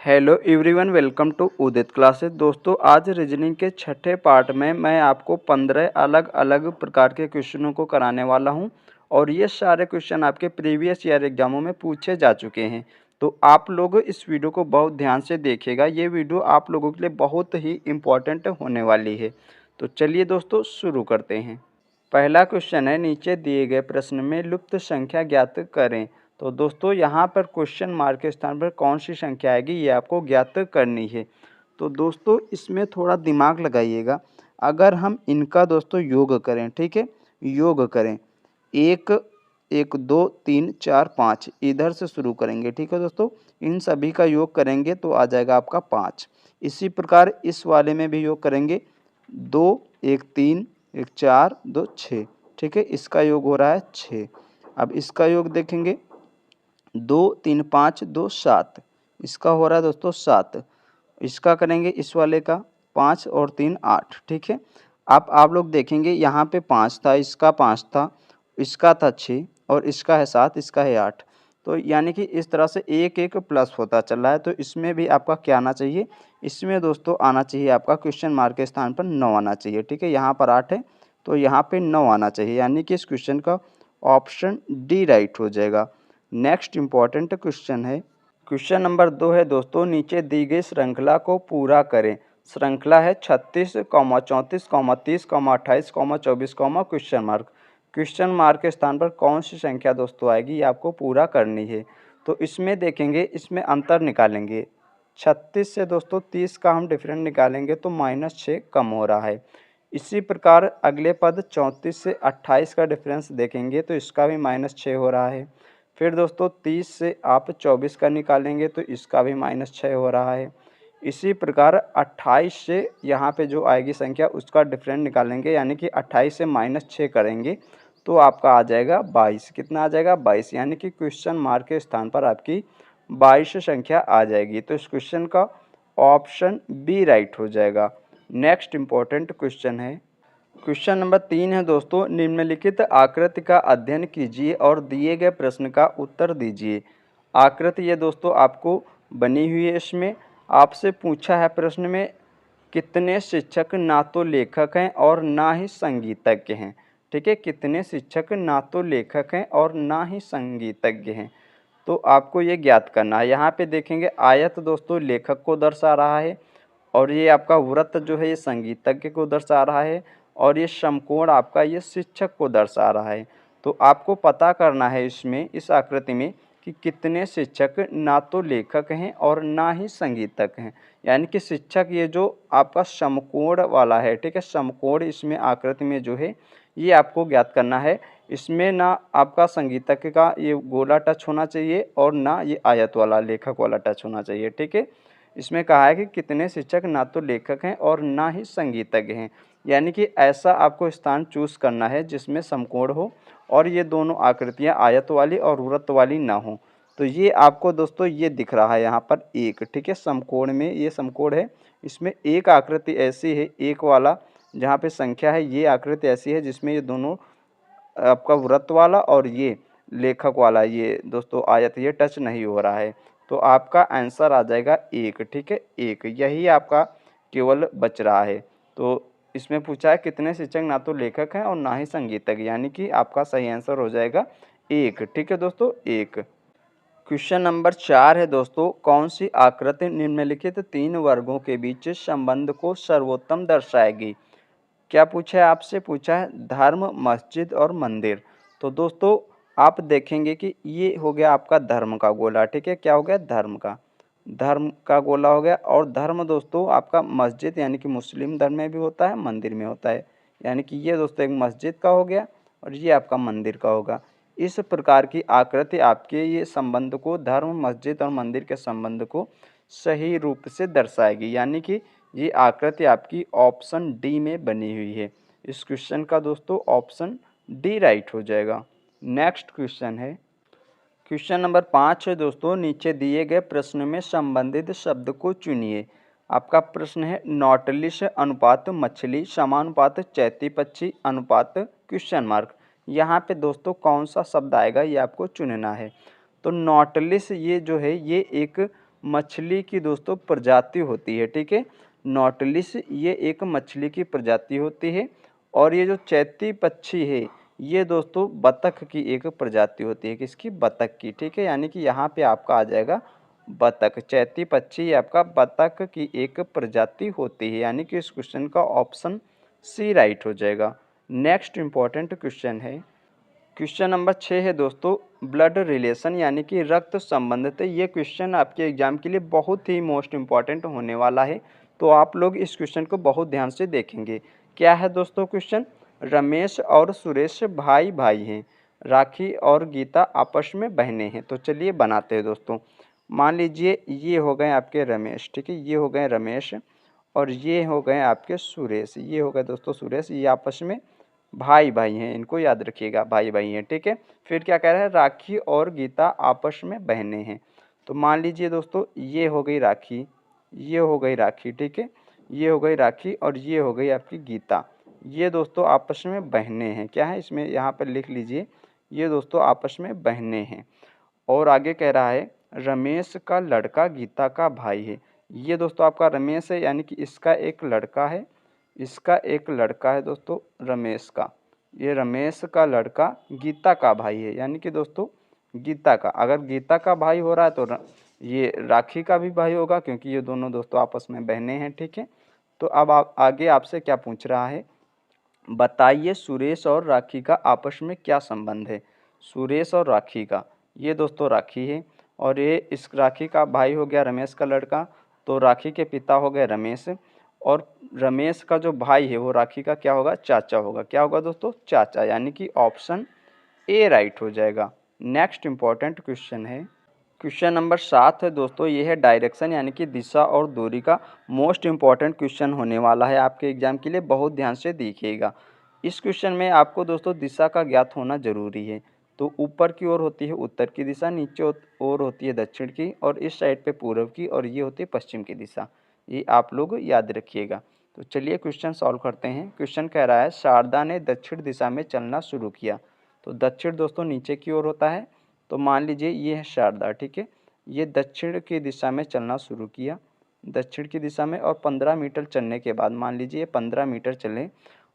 Hello everyone, welcome to Udit classes. दोस्तों, आज reasoning के छठे पार्ट में मैं आपको 15 अलग अलग प्रकार के क्वेश्चनों को कराने वाला हूं और ये सारे क्वेश्चन आपके प्रीवियस ईयर एग्जामों में पूछे जा चुके हैं। तो आप लोग इस वीडियो को बहुत ध्यान से देखिएगा। ये वीडियो आप लोगों के लिए बहुत ही इम्पोर्टेंट होने वाली है। तो चलिए दोस्तों, शुरू करते हैं। पहला क्वेश्चन है, नीचे दिए गए प्रश्न में लुप्त संख्या ज्ञात करें। तो दोस्तों, यहाँ पर क्वेश्चन मार्क के स्थान पर कौन सी संख्या आएगी ये आपको ज्ञात करनी है। तो दोस्तों, इसमें थोड़ा दिमाग लगाइएगा। अगर हम इनका दोस्तों योग करें, ठीक है, योग करें, एक एक दो तीन चार पाँच इधर से शुरू करेंगे, ठीक है दोस्तों। इन सभी का योग करेंगे तो आ जाएगा आपका 5। इसी प्रकार इस वाले में भी योग करेंगे, 2 1 3 1 4 2 6, ठीक है, इसका योग हो रहा है 6। अब इसका योग देखेंगे, 2 3 5 2 7, इसका हो रहा है दोस्तों 7। इसका करेंगे इस वाले का, 5 और 3 8, ठीक है। अब आप लोग देखेंगे यहाँ पे 5 था, इसका 5 था, इसका था 6 और इसका है 7, इसका है 8। तो यानी कि इस तरह से एक एक प्लस होता चल रहा है। तो इसमें भी आपका क्या आना चाहिए, इसमें दोस्तों आना चाहिए आपका क्वेश्चन मार्क के स्थान पर 9 आना चाहिए, ठीक है। यहाँ पर 8 है तो यहाँ पे 9 आना चाहिए, यानी कि इस क्वेश्चन का ऑप्शन डी राइट हो जाएगा। नेक्स्ट इम्पॉर्टेंट क्वेश्चन है, क्वेश्चन नंबर 2 है दोस्तों, नीचे दी गई श्रृंखला को पूरा करें। श्रृंखला है 36, 34, 30, 28, 24, क्वेश्चन मार्क। क्वेश्चन मार्क के स्थान पर कौन सी संख्या दोस्तों आएगी ये आपको पूरा करनी है। तो इसमें देखेंगे, इसमें अंतर निकालेंगे। 36 से दोस्तों 30 का हम डिफरेंट निकालेंगे तो -6 कम हो रहा है। इसी प्रकार अगले पद 34 से 28 का डिफरेंस देखेंगे तो इसका भी -6 हो रहा है। फिर दोस्तों 30 से आप 24 का निकालेंगे तो इसका भी -6 हो रहा है। इसी प्रकार 28 से यहाँ पे जो आएगी संख्या उसका डिफरेंट निकालेंगे, यानी कि 28 से -6 करेंगे तो आपका आ जाएगा 22। कितना आ जाएगा, 22, यानी कि क्वेश्चन मार्क के स्थान पर आपकी 22 संख्या आ जाएगी। तो इस क्वेश्चन का ऑप्शन बी राइट हो जाएगा। नेक्स्ट इम्पोर्टेंट क्वेश्चन है, क्वेश्चन नंबर 3 है दोस्तों, निम्नलिखित आकृति का अध्ययन कीजिए और दिए गए प्रश्न का उत्तर दीजिए। आकृति ये दोस्तों आपको बनी हुई है। इसमें आपसे पूछा है प्रश्न में, कितने शिक्षक ना तो लेखक हैं और ना ही संगीतज्ञ हैं, ठीक है। कितने शिक्षक ना तो लेखक हैं और ना ही संगीतज्ञ हैं, तो आपको ये ज्ञात करना है। यहाँ पे देखेंगे आयत दोस्तों लेखक को दर्शा रहा है और ये आपका वृत्त जो है ये संगीतज्ञ को दर्शा रहा है और ये समकोण आपका ये शिक्षक को दर्शा रहा है। तो आपको पता करना है इसमें, इस आकृति में, कि कितने शिक्षक ना तो लेखक हैं और ना ही संगीतज्ञ हैं। यानी कि शिक्षक ये जो आपका समकोण वाला है, ठीक है, समकोण इसमें आकृति में जो है ये आपको ज्ञात करना है। इसमें ना आपका संगीतज्ञ का ये गोला टच होना चाहिए और ना ये आयत वाला लेखक वाला टच होना चाहिए, ठीक है। इसमें कहा है कि कितने शिक्षक ना तो लेखक हैं और ना ही संगीतज्ञ हैं, यानी कि ऐसा आपको स्थान चूज़ करना है जिसमें समकोण हो और ये दोनों आकृतियाँ आयत वाली और वृत्त वाली ना हो। तो ये आपको दोस्तों ये दिख रहा है यहाँ पर एक, ठीक है, समकोण में ये समकोण है। इसमें एक आकृति ऐसी है, एक वाला जहाँ पे संख्या है, ये आकृति ऐसी है जिसमें ये दोनों आपका वृत्त वाला और ये लेखक वाला ये दोस्तों आयत ये टच नहीं हो रहा है। तो आपका आंसर आ जाएगा एक, ठीक है, एक, यही आपका केवल बच रहा है। तो इसमें पूछा है कितने शिक्षक ना तो लेखक हैं और ना ही संगीतज्ञ, यानी कि आपका सही आंसर हो जाएगा एक, ठीक है दोस्तों, एक। क्वेश्चन नंबर 4 है दोस्तों, कौन सी आकृति निम्नलिखित 3 वर्गों के बीच संबंध को सर्वोत्तम दर्शाएगी। क्या पूछा है आपसे, पूछा है धर्म, मस्जिद और मंदिर। तो दोस्तों आप देखेंगे कि ये हो गया आपका धर्म का गोला, ठीक है, क्या हो गया, धर्म का गोला हो गया। और धर्म दोस्तों आपका मस्जिद यानी कि मुस्लिम धर्म में भी होता है, मंदिर में होता है, यानी कि ये दोस्तों एक मस्जिद का हो गया और ये आपका मंदिर का होगा। इस प्रकार की आकृति आपके ये संबंध को, धर्म, मस्जिद और मंदिर के संबंध को सही रूप से दर्शाएगी, यानी कि ये आकृति आपकी ऑप्शन डी में बनी हुई है। इस क्वेश्चन का दोस्तों ऑप्शन डी राइट हो जाएगा। नेक्स्ट क्वेश्चन है, क्वेश्चन नंबर 5 है दोस्तों, नीचे दिए गए प्रश्न में संबंधित शब्द को चुनिए। आपका प्रश्न है नॉटिलिस अनुपात मछली समानुपात चैती पक्षी अनुपात क्वेश्चन मार्क। यहाँ पे दोस्तों कौन सा शब्द आएगा ये आपको चुनना है। तो नॉटिलिस ये जो है ये एक मछली की दोस्तों प्रजाति होती है, ठीक है। नॉटिलिस ये एक मछली की प्रजाति होती है। और ये जो चैती पक्षी है ये दोस्तों बतख की एक प्रजाति होती है, किसकी? बतख की, ठीक है। यानी कि यहाँ पे आपका आ जाएगा बतख। चैती पक्षी आपका बतख की एक प्रजाति होती है, यानी कि इस क्वेश्चन का ऑप्शन सी राइट हो जाएगा। नेक्स्ट इम्पॉर्टेंट क्वेश्चन है, क्वेश्चन नंबर 6 है दोस्तों, ब्लड रिलेशन यानी कि रक्त संबंधित। ये क्वेश्चन आपके एग्जाम के लिए बहुत ही मोस्ट इम्पॉर्टेंट होने वाला है, तो आप लोग इस क्वेश्चन को बहुत ध्यान से देखेंगे। क्या है दोस्तों क्वेश्चन? रमेश और सुरेश भाई भाई हैं, राखी और गीता आपस में बहनें हैं। तो चलिए बनाते हैं दोस्तों। मान लीजिए ये हो गए आपके रमेश, ठीक है, ये हो गए रमेश, और ये हो गए आपके सुरेश, ये हो गए दोस्तों सुरेश, ये आपस में भाई भाई हैं, इनको याद रखिएगा, भाई भाई हैं, ठीक है। फिर क्या कह रहा है? राखी और गीता आपस में बहनें हैं। तो मान लीजिए दोस्तों ये हो गई राखी, ये हो गई राखी, ठीक है, ये हो गई राखी और ये हो गई आपकी गीता। ये दोस्तों आपस में बहनें हैं। क्या है इसमें? यहाँ पर लिख लीजिए, ये दोस्तों आपस में बहनें हैं। और आगे कह रहा है रमेश का लड़का गीता का भाई है। ये दोस्तों आपका रमेश है, यानी कि इसका एक लड़का है, इसका एक लड़का है दोस्तों रमेश का। ये रमेश का लड़का गीता का भाई है, यानी कि दोस्तों गीता का, अगर गीता का भाई हो रहा है तो ये राखी का भी भाई होगा, क्योंकि ये दोनों दोस्तों आपस में बहनें हैं, ठीक है। तो अब आप आगे आपसे क्या पूछ रहा है? बताइए सुरेश और राखी का आपस में क्या संबंध है? सुरेश और राखी का, ये दोस्तों राखी है, और ये इस राखी का भाई हो गया रमेश का लड़का, तो राखी के पिता हो गए रमेश, और रमेश का जो भाई है वो राखी का क्या होगा? चाचा होगा। क्या होगा दोस्तों? चाचा, यानी कि ऑप्शन ए राइट हो जाएगा। नेक्स्ट इम्पॉर्टेंट क्वेश्चन है, क्वेश्चन नंबर 7 है दोस्तों, ये है डायरेक्शन यानी कि दिशा और दूरी का मोस्ट इम्पॉर्टेंट क्वेश्चन होने वाला है आपके एग्जाम के लिए, बहुत ध्यान से देखिएगा। इस क्वेश्चन में आपको दोस्तों दिशा का ज्ञात होना जरूरी है। तो ऊपर की ओर होती है उत्तर की दिशा, नीचे ओर होती है दक्षिण की, और इस साइड पे पूर्व की, और ये होती है पश्चिम की दिशा। ये आप लोग याद रखिएगा। तो चलिए क्वेश्चन सॉल्व करते हैं। क्वेश्चन कह रहा है शारदा ने दक्षिण दिशा में चलना शुरू किया। तो दक्षिण दोस्तों नीचे की ओर होता है, तो मान लीजिए ये है शारदा, ठीक है, ये दक्षिण की दिशा में चलना शुरू किया, दक्षिण की दिशा में, और 15 मीटर चलने के बाद, मान लीजिए 15 मीटर चले,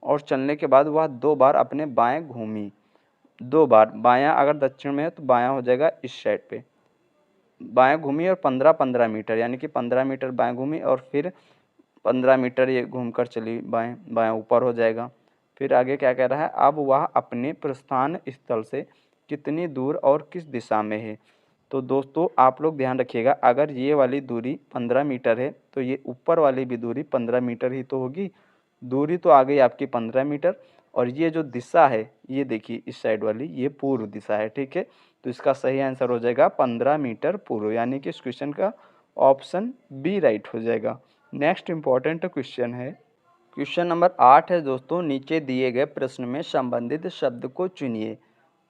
और चलने के बाद वह 2 बार अपने बाएं घूमी, 2 बार बायां, अगर दक्षिण में है तो बायां हो जाएगा इस साइड पे, बाएं घूमी और 15-15 मीटर, यानी कि 15 मीटर बाएं घूमी और फिर 15 मीटर ये घूमकर चली बाएं, बायां ऊपर हो जाएगा। फिर आगे क्या कह रहा है? अब वह अपने प्रस्थान स्थल से कितनी दूर और किस दिशा में है? तो दोस्तों आप लोग ध्यान रखिएगा, अगर ये वाली दूरी 15 मीटर है तो ये ऊपर वाली भी दूरी 15 मीटर ही तो होगी। दूरी तो आ गई आपकी 15 मीटर, और ये जो दिशा है ये देखिए इस साइड वाली, ये पूर्व दिशा है, ठीक है। तो इसका सही आंसर हो जाएगा 15 मीटर पूर्व, यानी कि इस क्वेश्चन का ऑप्शन बी राइट हो जाएगा। नेक्स्ट इम्पॉर्टेंट क्वेश्चन है, क्वेश्चन नंबर 8 है दोस्तों, नीचे दिए गए प्रश्न में संबंधित शब्द को चुनिए।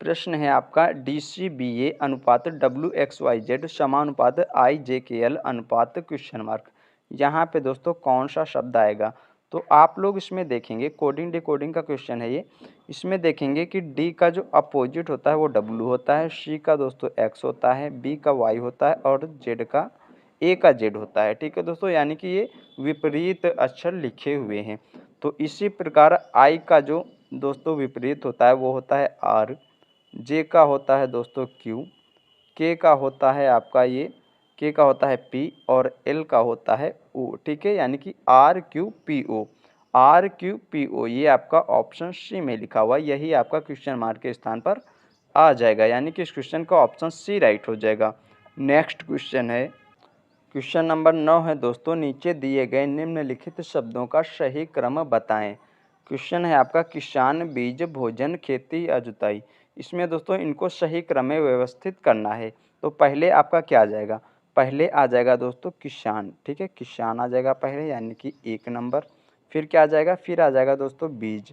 प्रश्न है आपका DCBA अनुपात WXYZ समानुपात IJKL अनुपात क्वेश्चन मार्क। यहाँ पे दोस्तों कौन सा शब्द आएगा? तो आप लोग इसमें देखेंगे, कोडिंग डिकोडिंग का क्वेश्चन है ये। इसमें देखेंगे कि D का जो अपोजिट होता है वो W होता है, C का दोस्तों X होता है, B का Y होता है, और Z का A का Z होता है, ठीक है दोस्तों। यानी कि ये विपरीत अक्षर लिखे हुए हैं। तो इसी प्रकार I का जो दोस्तों विपरीत होता है वो होता है R, J का होता है दोस्तों Q, K का होता है आपका ये, K का होता है P, और L का होता है O, ठीक है। यानी कि RQPO, RQPO ये आपका ऑप्शन सी में लिखा हुआ, यही आपका क्वेश्चन मार्क के स्थान पर आ जाएगा, यानी कि इस क्वेश्चन का ऑप्शन सी राइट हो जाएगा। नेक्स्ट क्वेश्चन है, क्वेश्चन नंबर 9 है दोस्तों, नीचे दिए गए निम्नलिखित शब्दों का सही क्रम बताएं। क्वेश्चन है आपका किसान, बीज, भोजन, खेती या जुताई। इसमें दोस्तों इनको सही क्रम में व्यवस्थित करना है। तो पहले आपका क्या आ जाएगा? पहले आ जाएगा दोस्तों किसान, ठीक है, किसान आ जाएगा पहले, यानी कि 1 नंबर। फिर क्या आ जाएगा? फिर आ जाएगा दोस्तों बीज,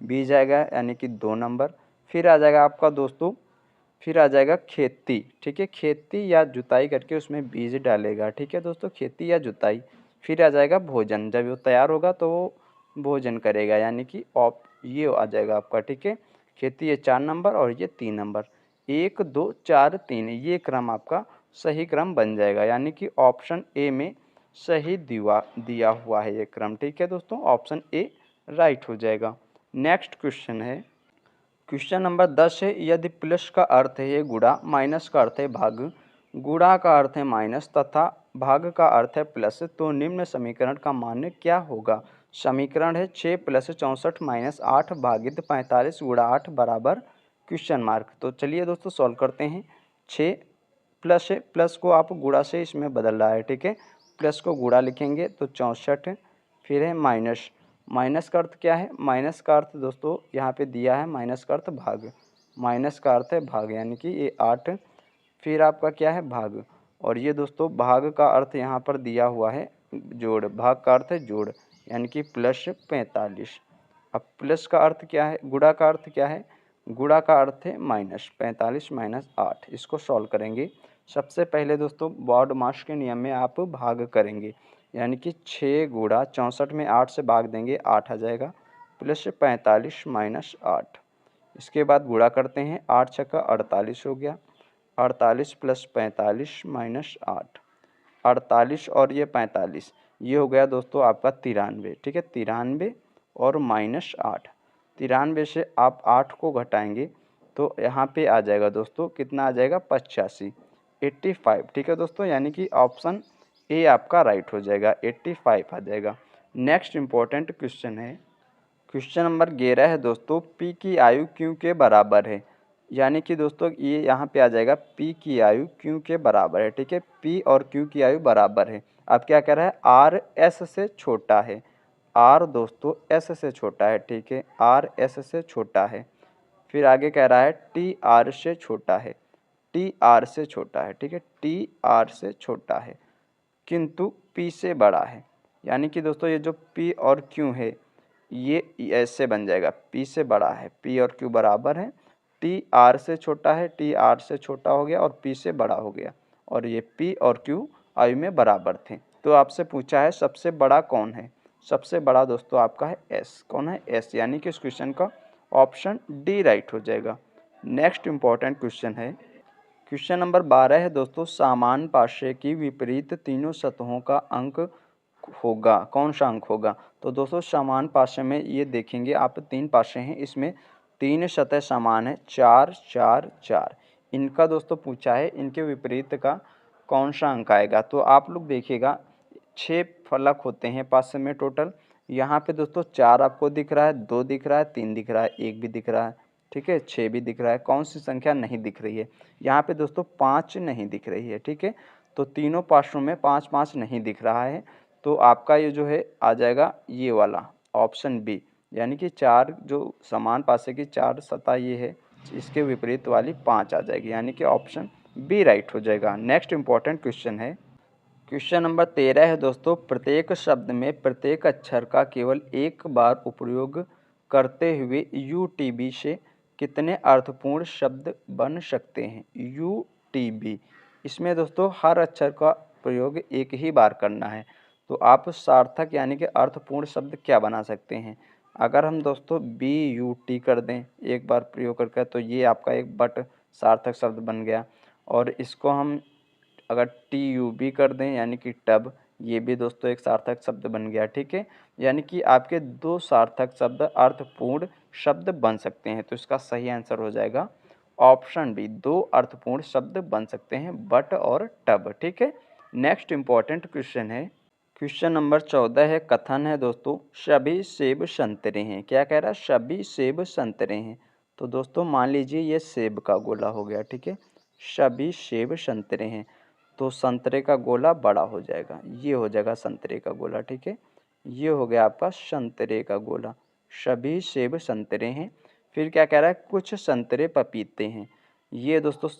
बीज आएगा यानी कि 2 नंबर। फिर आ जाएगा आपका दोस्तों, फिर आ जाएगा खेती, ठीक है, खेती या जुताई करके उसमें बीज डालेगा, ठीक है दोस्तों, खेती या जुताई। फिर आ जाएगा भोजन, जब वो तैयार होगा तो वो भोजन करेगा, यानी कि ऑप ये आ जाएगा आपका, ठीक है। खेती ये 4 नंबर और ये 3 नंबर, 1 2 4 3, ये क्रम आपका सही क्रम बन जाएगा, यानी कि ऑप्शन ए में सही दिया हुआ है ये क्रम। ठीक है दोस्तों, ऑप्शन ए राइट हो जाएगा। नेक्स्ट क्वेश्चन है, क्वेश्चन नंबर 10 है, यदि प्लस का अर्थ है गुणा, माइनस का अर्थ है भाग, गुणा का अर्थ है माइनस तथा भाग का अर्थ है प्लस, तो निम्न समीकरण का मान क्या होगा। समीकरण है 6 + 64 - 8 भागित 45 × 8 बराबर क्वेश्चन मार्क। तो चलिए दोस्तों सॉल्व करते हैं। 6 प्लस है, प्लस को आप गुणा से इसमें बदल रहा है। ठीक है, प्लस को गुणा लिखेंगे तो 64, फिर है माइनस, माइनस का अर्थ क्या है, माइनस का अर्थ दोस्तों यहाँ पे दिया है, माइनस का अर्थ भाग, माइनस का अर्थ है भाग, यानी कि ये 8, फिर आपका क्या है भाग, और ये दोस्तों भाग का अर्थ यहाँ पर दिया हुआ है जोड़, भाग का अर्थ है जोड़, यानी कि प्लस 45। अब प्लस का अर्थ क्या है, गुणा का अर्थ क्या है, गुणा का अर्थ है माइनस, 45 - 8। इसको सॉल्व करेंगे। सबसे पहले दोस्तों बॉड मास के नियम में आप भाग करेंगे, यानी कि 6 गुणा 64 में 8 से भाग देंगे, 8 आ जाएगा, प्लस 45 - 8। इसके बाद गुणा करते हैं, 8 छक्का 48 हो गया, 48 + 45 - 8, 48 और ये 45, ये हो गया दोस्तों आपका 93। ठीक है, 93 और -8, 93 से आप 8 को घटाएंगे तो यहाँ पे आ जाएगा दोस्तों, कितना आ जाएगा 85, 85। ठीक है दोस्तों, यानी कि ऑप्शन ए आपका राइट हो जाएगा, 85 आ जाएगा। नेक्स्ट इम्पोर्टेंट क्वेश्चन है, क्वेश्चन नंबर 11 है दोस्तों, पी की आयु क्यू के बराबर है, यानी कि दोस्तों ये यहाँ पे आ जाएगा पी की आयु क्यू के बराबर है। ठीक है, पी और क्यू की आयु बराबर है। अब क्या कह रहा है, आर एस से छोटा है, आर दोस्तों एस से छोटा है। ठीक है, आर एस से छोटा है। फिर आगे कह रहा है टी आर से छोटा है, टी आर से छोटा है। ठीक है, टी आर से छोटा है किंतु पी से बड़ा है, यानी कि दोस्तों ये जो पी और क्यू है ये ऐसे बन जाएगा, पी से बड़ा है, पी और क्यू बराबर है, टी आर से छोटा है, टी आर से छोटा हो गया और पी से बड़ा हो गया, और ये पी और क्यू आयु में बराबर थे। तो आपसे पूछा है सबसे बड़ा कौन है, सबसे बड़ा दोस्तों आपका है एस। कौन है, एस, यानी कि इस क्वेश्चन का ऑप्शन डी राइट हो जाएगा। नेक्स्ट इम्पॉर्टेंट क्वेश्चन है, क्वेश्चन नंबर 12 है दोस्तों, समान पार्श्व की विपरीत तीनों सतहों का अंक होगा, कौन सा अंक होगा। तो दोस्तों समान पार्श्व में ये देखेंगे आप, 3 पार्श्व हैं, इसमें 3 सतह समान है, 4 4 4, इनका दोस्तों पूछा है, इनके विपरीत का कौन सा अंक आएगा। तो आप लोग देखिएगा 6 फलक होते हैं पार्श्व में टोटल, यहाँ पे दोस्तों 4 आपको दिख रहा है, 2 दिख रहा है, 3 दिख रहा है, 1 भी दिख रहा है। ठीक है, 6 भी दिख रहा है, कौन सी संख्या नहीं दिख रही है, यहाँ पे दोस्तों 5 नहीं दिख रही है। ठीक है, तो तीनों पार्श्वों में 5 5 नहीं दिख रहा है, तो आपका ये जो है आ जाएगा ये वाला ऑप्शन बी, यानी कि 4 जो समान पार्श्व की 4 सतह ये है, इसके विपरीत वाली 5 आ जाएगी, यानी कि ऑप्शन बी राइट हो जाएगा। नेक्स्ट इम्पॉर्टेंट क्वेश्चन है, क्वेश्चन नंबर 13 है दोस्तों, प्रत्येक शब्द में प्रत्येक अक्षर का केवल एक बार उपयोग करते हुए UTB से कितने अर्थपूर्ण शब्द बन सकते हैं। UTB, इसमें दोस्तों हर अक्षर का प्रयोग एक ही बार करना है, तो आप सार्थक यानी कि अर्थपूर्ण शब्द क्या बना सकते हैं। अगर हम दोस्तों BUT कर दें एक बार प्रयोग करके, तो ये आपका एक बट सार्थक शब्द बन गया, और इसको हम अगर TUB कर दें यानी कि टब, ये भी दोस्तों एक सार्थक शब्द बन गया। ठीक है, यानी कि आपके 2 सार्थक शब्द अर्थपूर्ण शब्द बन सकते हैं, तो इसका सही आंसर हो जाएगा ऑप्शन बी, 2 अर्थपूर्ण शब्द बन सकते हैं, बट और टब। ठीक है, नेक्स्ट इम्पॉर्टेंट क्वेश्चन है, क्वेश्चन नंबर 14 है, कथन है दोस्तों, सभी सेब संतरे हैं। क्या कह रहा है, सभी सेब संतरे हैं। तो दोस्तों मान लीजिए ये सेब का गोला हो गया। ठीक है, सभी सेब संतरे हैं, तो संतरे का गोला बड़ा हो जाएगा, ये हो जाएगा संतरे का गोला। ठीक है, ये हो गया आपका संतरे का गोला, सभी सेब संतरे हैं। फिर क्या कह रहा है, कुछ संतरे पपीते हैं। ये दोस्तों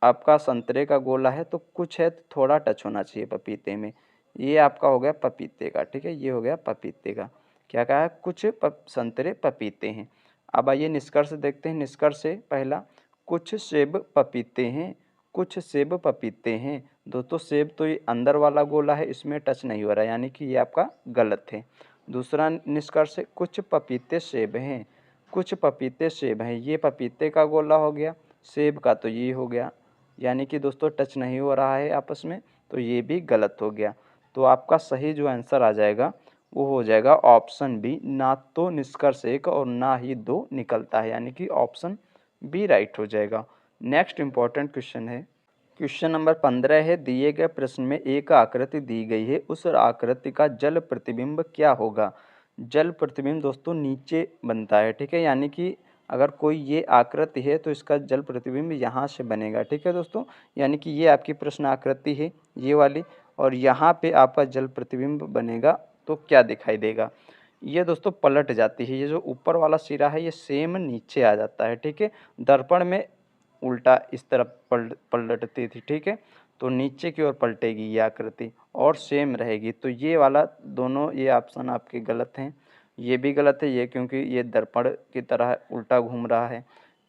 आपका संतरे का गोला है, तो कुछ है तो थोड़ा टच होना चाहिए पपीते में, ये आपका हो गया पपीते का। ठीक है, ये हो गया पपीते का। क्या कहा है, कुछ संतरे पपीते हैं। अब आइए निष्कर्ष देखते हैं। निष्कर्ष से पहला, कुछ सेब पपीते हैं, कुछ सेब पपीते हैं। दोस्तों सेब तो ये अंदर वाला गोला है, इसमें टच नहीं हो रहा है, यानी कि ये आपका गलत है। दूसरा निष्कर्ष है, कुछ पपीते सेब हैं, कुछ पपीते सेब हैं, ये पपीते का गोला हो गया, सेब का तो ये हो गया। यानी कि दोस्तों टच नहीं हो रहा है आपस में, तो ये भी गलत हो गया। तो आपका सही जो आंसर आ जाएगा वो हो जाएगा ऑप्शन बी, ना तो निष्कर्ष एक और ना ही दो निकलता है, यानी कि ऑप्शन बी राइट हो जाएगा। नेक्स्ट इम्पॉर्टेंट क्वेश्चन है, क्वेश्चन नंबर 15 है, दिए गए प्रश्न में एक आकृति दी गई है, उस आकृति का जल प्रतिबिंब क्या होगा। जल प्रतिबिंब दोस्तों नीचे बनता है, ठीक है, यानी कि अगर कोई ये आकृति है तो इसका जल प्रतिबिंब यहाँ से बनेगा, ठीक है दोस्तों। यानी कि ये आपकी प्रश्न आकृति है ये वाली, और यहाँ पे आपका जल प्रतिबिंब बनेगा तो क्या दिखाई देगा। ये दोस्तों पलट जाती है, ये जो ऊपर वाला सिरा है ये सेम नीचे आ जाता है, ठीक है। दर्पण में उल्टा इस तरफ पलटती थी, ठीक है, तो नीचे की ओर पलटेगी ये आकृति और सेम रहेगी। तो ये वाला दोनों ये ऑप्शन आपके गलत हैं, ये भी गलत है ये, क्योंकि ये दर्पण की तरह उल्टा घूम रहा है।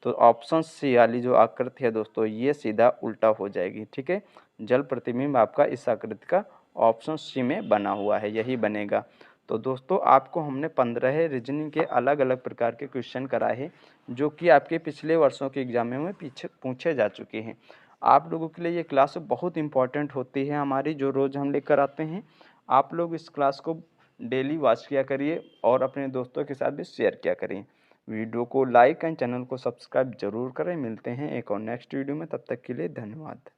तो ऑप्शन सी वाली जो आकृति है दोस्तों ये सीधा उल्टा हो जाएगी, ठीक है। जल प्रतिबिंब आपका इस आकृति का ऑप्शन सी में बना हुआ है, यही बनेगा। तो दोस्तों आपको हमने 15 रीजनिंग के अलग अलग प्रकार के क्वेश्चन कराए हैं, जो कि आपके पिछले वर्षों के एग्जामों में पीछे पूछे जा चुके हैं। आप लोगों के लिए ये क्लास बहुत इंपॉर्टेंट होती है हमारी, जो रोज़ हम लेकर आते हैं। आप लोग इस क्लास को डेली वॉच किया करिए और अपने दोस्तों के साथ भी शेयर किया करिए। वीडियो को लाइक एंड चैनल को सब्सक्राइब जरूर करें। मिलते हैं एक और नेक्स्ट वीडियो में, तब तक के लिए धन्यवाद।